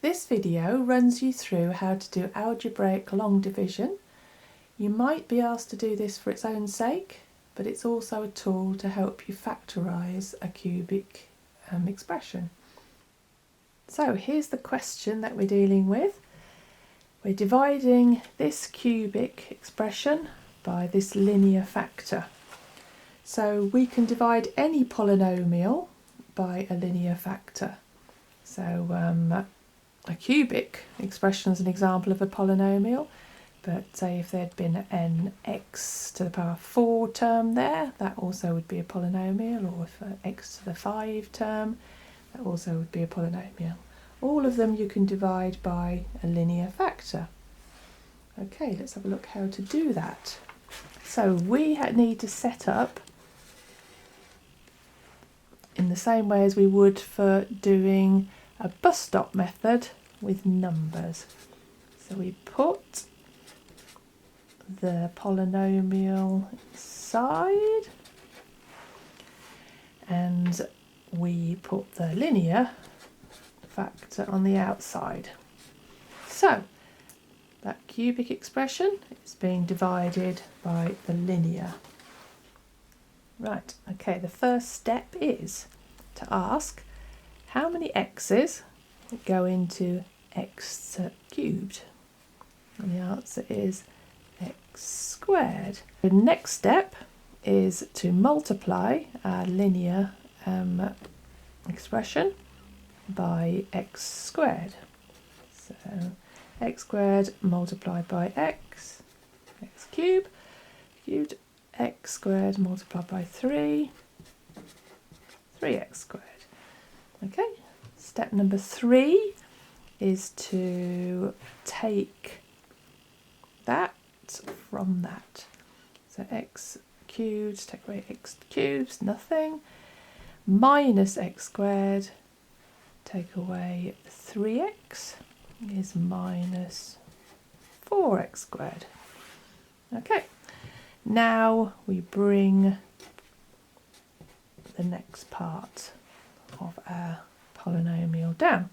This video runs you through how to do algebraic long division. You might be asked to do this for its own sake, but it's also a tool to help you factorise a cubic expression. So here's the question that we're dealing with. We're dividing this cubic expression by this linear factor. So we can divide any polynomial by a linear factor. So a cubic expression is an example of a polynomial, but say if there'd been an x to the power 4 term there, that also would be a polynomial, or if an x to the 5 term, that also would be a polynomial. All of them you can divide by a linear factor. Okay, let's have a look how to do that. So we need to set up in the same way as we would for doing a bus stop method with numbers. So we put the polynomial inside and we put the linear factor on the outside. So that cubic expression is being divided by the linear. Right, okay, the first step is to ask how many x's go into x cubed? And the answer is x squared. The next step is to multiply our linear expression by x squared. So x squared multiplied by x cubed, x squared multiplied by 3, 3x squared. Okay, step number 3 is to take that from that. So x cubed, take away x cubed, nothing, minus x squared, take away 3x is minus 4x squared. Okay, now we bring the next part of our polynomial down.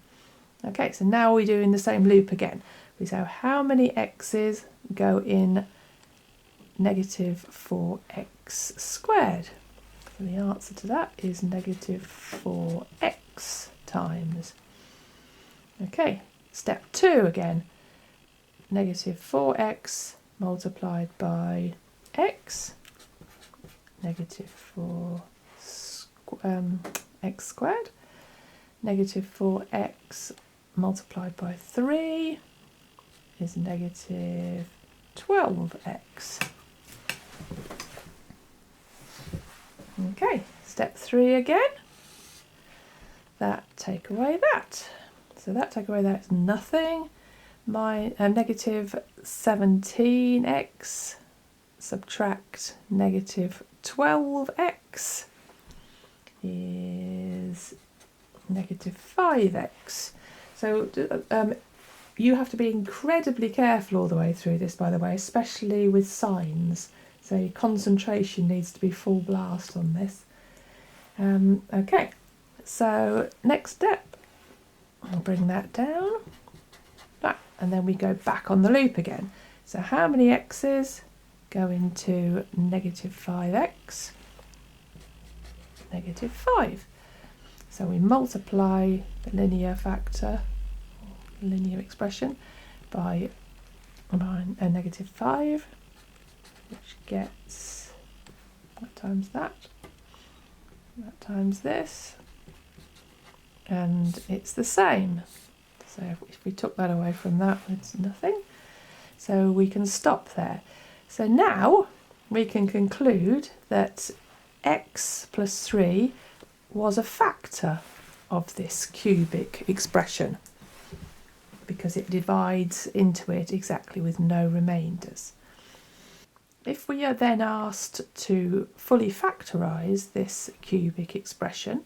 Okay, so now we're doing the same loop again. We say how many x's go in negative 4x squared? So the answer to that is negative 4x times. Okay, step 2 again. Negative 4x multiplied by x, negative 4 x squared, negative 4x multiplied by 3 is negative 12x. Okay, step 3 again. That take away that. So that take away that is nothing. Negative 17x subtract negative 12x is negative 5x. So you have to be incredibly careful all the way through this, by the way, especially with signs. So your concentration needs to be full blast on this. Okay, so next step, I'll bring that down. Right, and then we go back on the loop again. So how many x's go into negative 5x? Negative 5. So we multiply the linear factor, linear expression, by a negative 5, which gets, that times that times this, and it's the same. So if we took that away from that, it's nothing. So we can stop there. So now we can conclude that x plus 3 was a factor of this cubic expression because it divides into it exactly with no remainders. If we are then asked to fully factorise this cubic expression,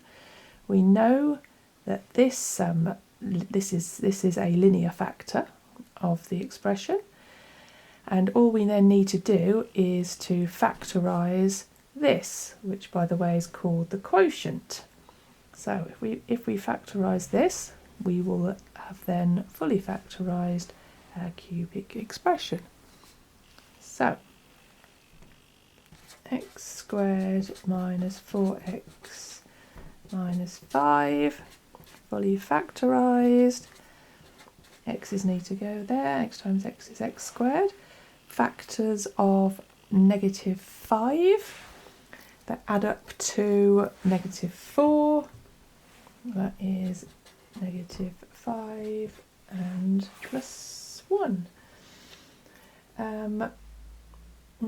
we know that this is a linear factor of the expression, and all we then need to do is to factorise this, which by the way is called the quotient. So if we factorise this, we will have then fully factorised our cubic expression. So x squared minus 4x minus 5, fully factorised. X's need to go there, x times x is x squared. Factors of negative 5 that add up to negative 4. That is negative 5 and plus 1.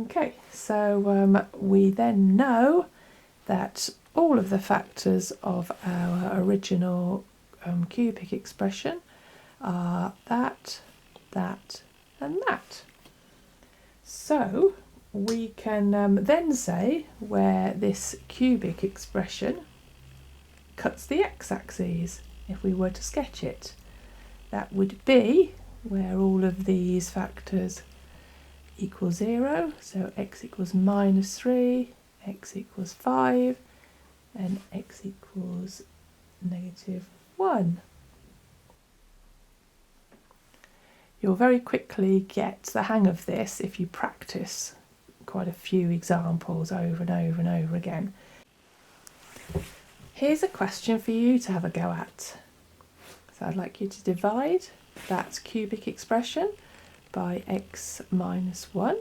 Okay, so we then know that all of the factors of our original cubic expression are that, that and that. So we can then say where this cubic expression cuts the x-axis if we were to sketch it. That would be where all of these factors equal 0, so x equals minus 3, x equals 5 and x equals negative 1. You'll very quickly get the hang of this if you practice quite a few examples over and over and over again. Here's a question for you to have a go at. So I'd like you to divide that cubic expression by x minus 1,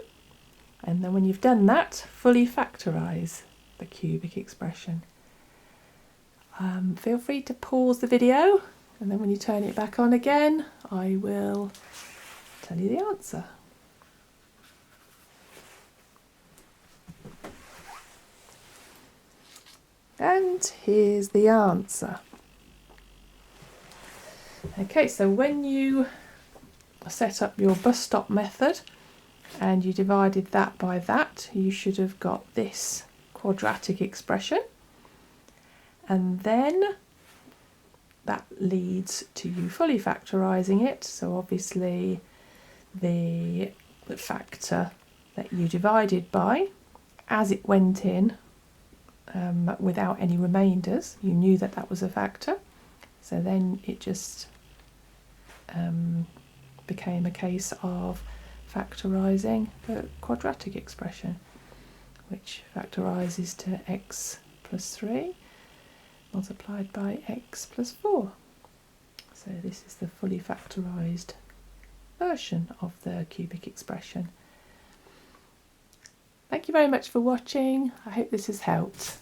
and then when you've done that, fully factorise the cubic expression. Feel free to pause the video, and then when you turn it back on again, I will tell you the answer. And here's the answer. Okay, so when you set up your bus stop method and you divided that by that, you should have got this quadratic expression, and then that leads to you fully factorising it. So obviously the factor that you divided by, as it went in without any remainders, you knew that that was a factor, so then it just became a case of factorising the quadratic expression, which factorises to x plus 3 multiplied by x plus 4. So this is the fully factorised version of the cubic expression. Thank you very much for watching. I hope this has helped.